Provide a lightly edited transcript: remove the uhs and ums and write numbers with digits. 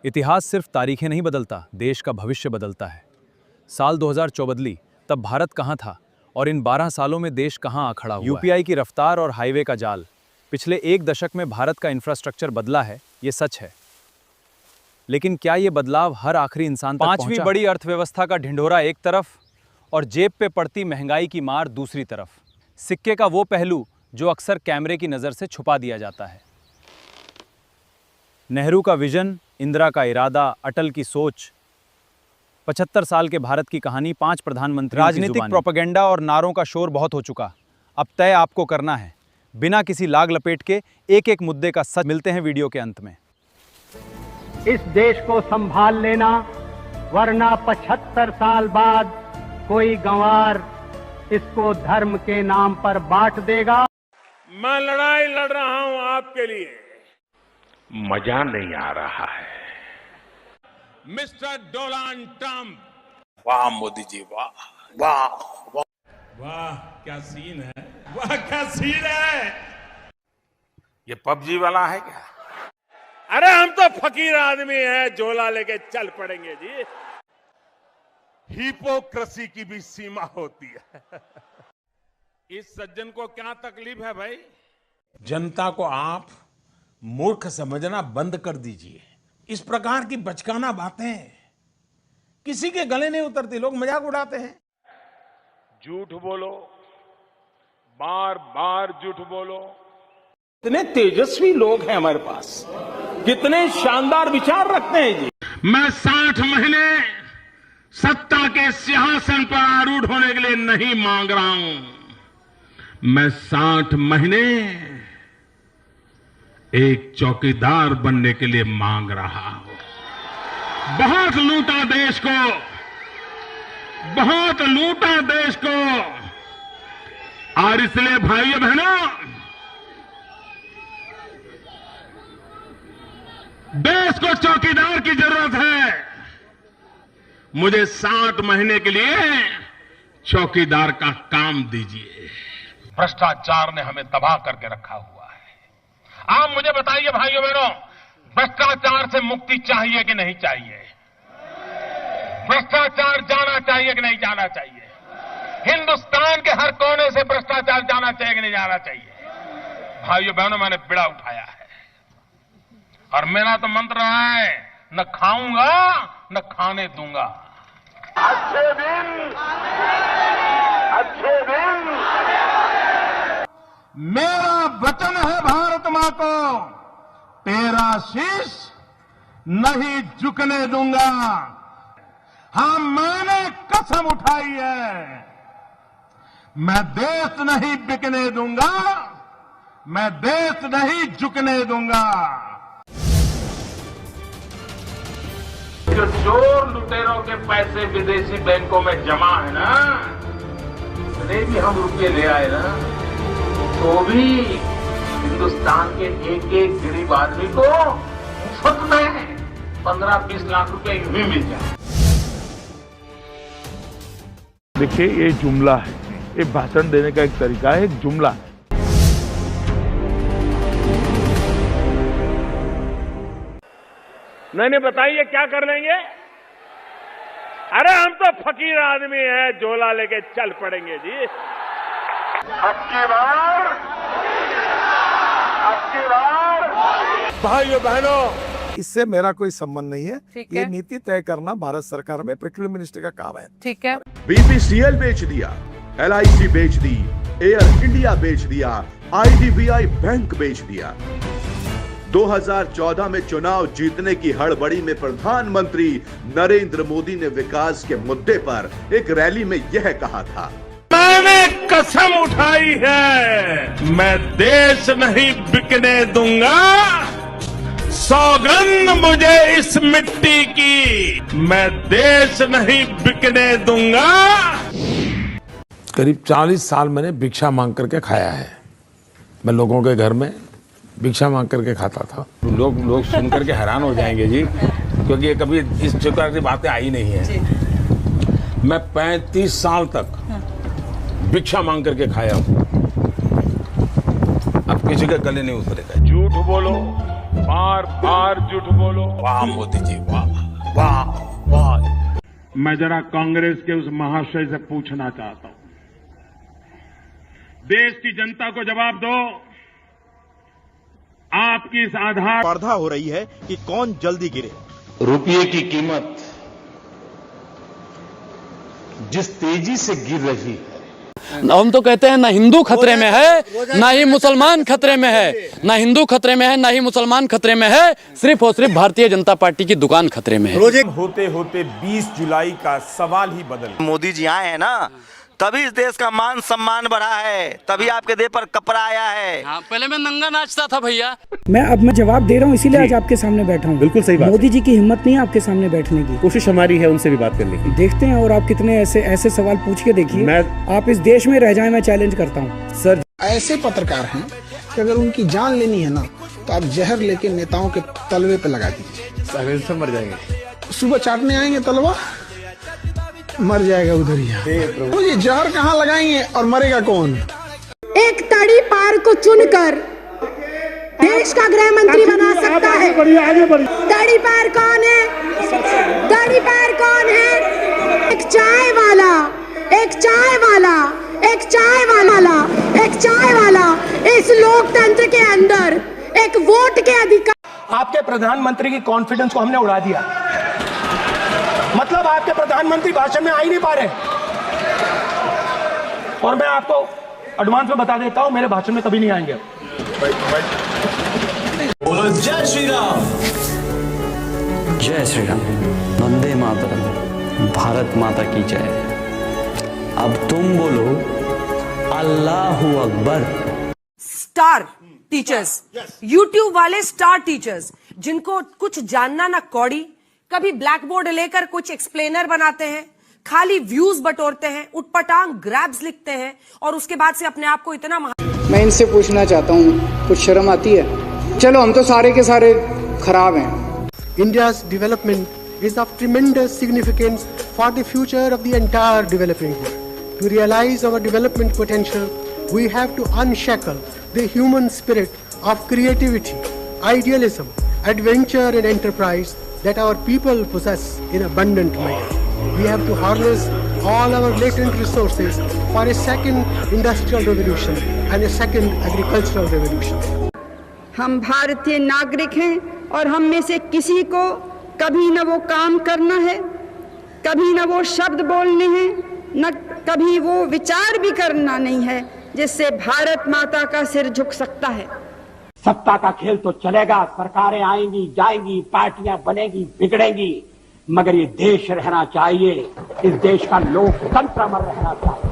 इतिहास सिर्फ तारीखें नहीं बदलता, देश का भविष्य बदलता है। साल 2014 बदली, तब भारत कहाँ था और इन 12 सालों में देश कहाँ आ खड़ा हुआ है। यूपीआई की रफ्तार और हाईवे का जाल, पिछले एक दशक में भारत का इंफ्रास्ट्रक्चर बदला है, ये सच है। लेकिन क्या ये बदलाव हर आखिरी इंसान तक पहुंचा? पांचवी बड़ी अर्थव्यवस्था का ढिंढोरा एक तरफ और जेब पे पड़ती महंगाई की मार दूसरी तरफ। सिक्के का वो पहलू जो अक्सर कैमरे की नज़र से छुपा दिया जाता है। नेहरू का विजन, इंदिरा का इरादा, अटल की सोच, 75 साल के भारत की कहानी, 5 प्रधानमंत्री। राजनीतिक प्रोपेगेंडा और नारों का शोर बहुत हो चुका। अब तय आपको करना है, बिना किसी लाग लपेट के एक एक मुद्दे का सच। मिलते हैं वीडियो के अंत में। इस देश को संभाल लेना, वरना 75 साल बाद कोई गंवार इसको धर्म के नाम पर बांट देगा। मैं लड़ाई लड़ रहा हूं आपके लिए, मजा नहीं आ रहा है। Mister Donald Trump. वाह मोदी जी, वाह वाह वाह, वाह क्या सीन है, वाह क्या सीन है। ये पबजी वाला है क्या? अरे हम तो फकीर आदमी हैं, झोला लेके चल पड़ेंगे जी। हिपोक्रेसी की भी सीमा होती है। इस सज्जन को क्या तकलीफ है भाई? जनता को आप मूर्ख समझना बंद कर दीजिए। इस प्रकार की बचकाना बातें किसी के गले नहीं उतरती, लोग मजाक उड़ाते हैं। झूठ बोलो, बार बार झूठ बोलो। कितने तेजस्वी लोग हैं हमारे पास, कितने शानदार विचार रखते हैं जी। मैं 60 महीने सत्ता के सिंहासन पर आरूढ़ होने के लिए नहीं मांग रहा हूं। मैं 60 महीने एक चौकीदार बनने के लिए मांग रहा हूं। बहुत लूटा देश को, बहुत लूटा देश को, और इसलिए भाइयों बहनों, देश को चौकीदार की जरूरत है। मुझे 60 महीने के लिए चौकीदार का काम दीजिए। भ्रष्टाचार ने हमें तबाह करके रखा हुआ है। आप मुझे बताइए भाइयों बहनों, भ्रष्टाचार से मुक्ति चाहिए कि नहीं चाहिए? भ्रष्टाचार जाना चाहिए कि नहीं जाना चाहिए? हिंदुस्तान के हर कोने से भ्रष्टाचार जाना चाहिए कि नहीं जाना चाहिए? भाइयों बहनों, मैंने बिड़ा उठाया है और मेरा तो मंत्र रहा है, न खाऊंगा न खाने दूंगा। अच्छे दिन, अच्छे दिन। मेरा वचन है भारत मां को, तेरा शीश नहीं झुकने दूंगा। हाँ, मैंने कसम उठाई है, मैं देश नहीं बिकने दूंगा, मैं देश नहीं झुकने दूंगा। जो चोर लुटेरों के पैसे विदेशी बैंकों में जमा है ना, इतने भी हम रुपये ले आए ना, तो भी हिंदुस्तान के एक एक गरीब आदमी को मुफ्त में 15-20 लाख रुपए यूं ही मिल जाए। देखिए, ये जुमला है, ये भाषण देने का एक तरीका है, एक जुमला है। नहीं बताइए क्या कर लेंगे? अरे हम तो फकीर आदमी हैं, झोला लेके चल पड़ेंगे जी। अबकी बार भाइयों बहनों, इससे मेरा कोई संबंध नहीं है। ये नीति तय करना भारत सरकार में पेट्रोलियम मिनिस्टर का काम है। ठीक है। बीपीसीएल बेच दिया, LIC बेच दी, एयर इंडिया बेच दिया, IDBI बैंक बेच दिया। 2014 में चुनाव जीतने की हड़बड़ी में प्रधानमंत्री नरेंद्र मोदी ने विकास के मुद्दे पर एक रैली में यह कहा था, मैंने कसम उठाई है, मैं देश नहीं बिकने दूंगा। सौगंध मुझे इस मिट्टी की, मैं देश नहीं बिकने दूंगा। करीब 40 साल मैंने भिक्षा मांग करके खाया है। मैं लोगों के घर में भिक्षा मांग करके खाता था। लोग सुन करके हैरान हो जाएंगे जी, क्योंकि कभी इस प्रकार की बातें आई नहीं है। मैं 35 साल तक भिक्षा मांग करके खाया हूं। अब किसी के गले नहीं उतरेगा। झूठ बोलो, बार बार झूठ बोलो। वाह मोदी जी, वाह वाह वाह। मैं जरा कांग्रेस के उस महाशय से पूछना चाहता हूं, देश की जनता को जवाब दो, आपकी इस आधार स्पर्धा हो रही है कि कौन जल्दी गिरे। रुपये की कीमत जिस तेजी से गिर रही है, हम तो कहते हैं ना हिंदू खतरे में है ना ही मुसलमान खतरे में है, ना हिंदू खतरे में है ना ही मुसलमान खतरे में है, सिर्फ और सिर्फ भारतीय जनता पार्टी की दुकान खतरे में है। होते होते 20 जुलाई का सवाल ही बदल। मोदी जी आए हैं ना, तभी इस देश का मान सम्मान बढ़ा है, तभी आपके देह पर कपड़ा आया है। हाँ, पहले मैं नंगा नाचता था भैया। मैं जवाब दे रहा हूँ, इसीलिए आज आपके सामने बैठा हूँ। बिल्कुल सही बात। मोदी जी की हिम्मत नहीं है आपके सामने बैठने की। कोशिश हमारी है उनसे भी बात करने की। देखते हैं और आप कितने ऐसे सवाल पूछ के देखिए, आप इस देश में रह जाए, मैं चैलेंज करता हूँ। सर, ऐसे पत्रकार हैं कि अगर उनकी जान लेनी है ना तो आप जहर लेके नेताओं के तलवे पे लगा दीजिए, सब मर जाएंगे। सुबह चाटने आएंगे तलवा, मर जाएगा उधर ही। तो ये जहर कहाँ लगाएंगे और मरेगा कौन? एक तड़ी पार को चुनकर देश का गृह मंत्री बना सकता है। तड़ी पार कौन है? तड़ी पार कौन है? एक चाय वाला, एक चाय वाला, एक चाय वाला, एक चाय वाला इस लोकतंत्र के अंदर एक वोट के अधिकार। आपके प्रधानमंत्री की कॉन्फिडेंस को हमने उड़ा दिया। मतलब आपके प्रधानमंत्री भाषण में आ ही नहीं पा रहे। और मैं आपको एडवांस में बता देता हूं, मेरे भाषण में कभी नहीं आएंगे। बोलो जय श्री राम। जय श्री राम। वंदे मातरम। भारत माता की जय। अब तुम बोलो Allahu Akbar. Star teachers, YouTube वाले स्टार टीचर्स, जिनको कुछ जानना ना कौड़ी, कभी ब्लैक बोर्ड लेकर कुछ एक्सप्लेनर बनाते हैं, खाली व्यूज बटोरते हैं, उटपटांग ग्रैब्स लिखते हैं और उसके बाद से अपने आप को इतना मैं इनसे पूछना चाहता हूँ, कुछ शर्म आती है? चलो हम तो सारे के सारे खराब हैं। India's development is of tremendous significance for the future of the entire developing world. To realize our development potential, we have to unshackle the human spirit of creativity, idealism, adventure and enterprise that our people possess in abundant measure. We have to harness all our latent resources for a second industrial revolution and a second agricultural revolution. हम भारतीय नागरिक हैं और हम में से किसी को कभी न वो काम करना है, कभी न वो शब्द बोलने हैं, न कभी वो विचार भी करना नहीं है जिससे भारत माता का सिर झुक सकता है। सत्ता का खेल तो चलेगा, सरकारें आएंगी जाएंगी, पार्टियां बनेगी बिगड़ेंगी, मगर ये देश रहना चाहिए, इस देश का लोकतंत्र अमर रहना चाहिए।